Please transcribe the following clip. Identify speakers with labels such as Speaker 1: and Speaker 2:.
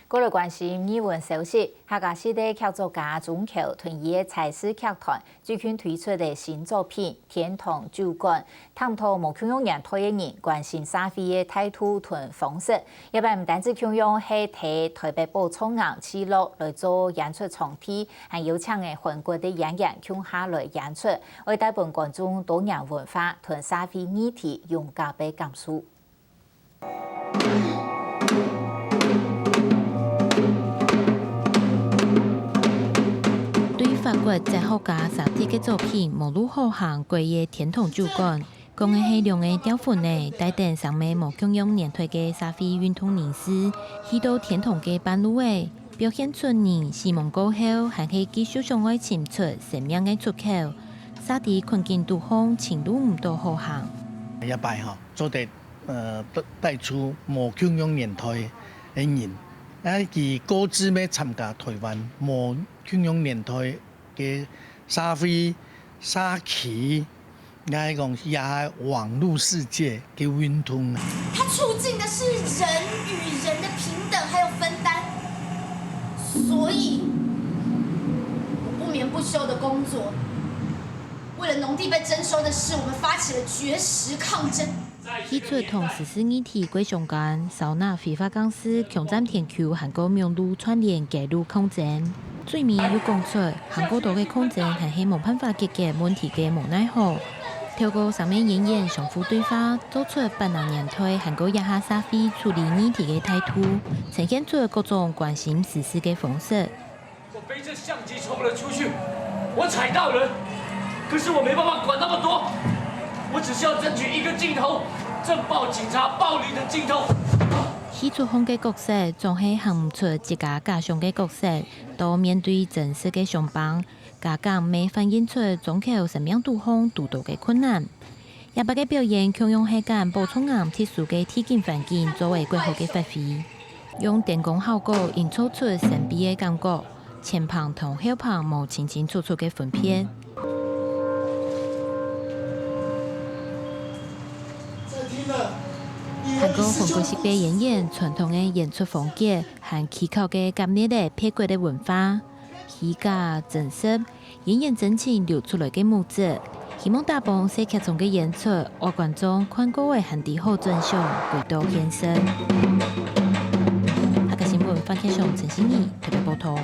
Speaker 1: 过来关心语文消息，客家时代剧作家钟球屯伊的才子剧团最近推出的新作品《天堂酒馆》，探讨无享用年代的人关心社会的态度同方式。一般唔单止享用系提台北宝冲硬记录来做演出创体，还邀请的全国的演员共下来演出，为带本观众多元文化同社会议题用加倍感受。
Speaker 2: 法国哲学家萨蒂嘅作品《无路好行》过夜天堂酒馆，讲嘅系两个雕粉呢，带动上面无共用年代嘅社会运动人士，去到天堂嘅半路诶，表现出人死亡过后，还可以继续向外寻出生命嘅出口。萨蒂困境途中，前路唔多好行。
Speaker 3: 一摆吼，做得带出无共用年代嘅人，佢各自要参加台湾无共用年代嘅社會社區，講也網絡世界嘅運動。
Speaker 4: 它促進的是人與人的平等還有分擔，所以我不眠不休的工作，為了農地被徵收的事，我們發起了絕食抗爭。
Speaker 2: 起出同14議題過相關，收納非法公司強占田區韓國名路串聯街路空間。最面又講出韓國島嘅空間係希望辦法解決問題嘅無奈何，透過上面演員相互對話，做出8年代韓國一下社會處理議題嘅態度，呈現出各種關心時事嘅方式。
Speaker 5: 我背着相機衝了出去，我踩到人，可是我沒辦法管那麼多，我只需要爭取一個鏡頭，正報警察暴力的鏡頭。
Speaker 2: 戲出風嘅角色，總係行唔出自家家鄉嘅角色，到面對真實嘅上班，家長未反映出總口生命途中遇到嘅困難。也把嘅表演強用係間補充硬特殊嘅體驗環境作為最好嘅發揮，用電光效果營造出神秘嘅感覺，前旁同後旁冇清清楚楚嘅分別。韓國韓國式嘅演員傳統嘅演出風格，和奇巧嘅夾捏嘅配角嘅文化，虛假真實，演員真情流出來嘅模子，希望大幫戲劇中嘅演出，讓觀眾看過嘅很啲好真相，回到現實。客家新聞番茄上陳欣怡特別報道。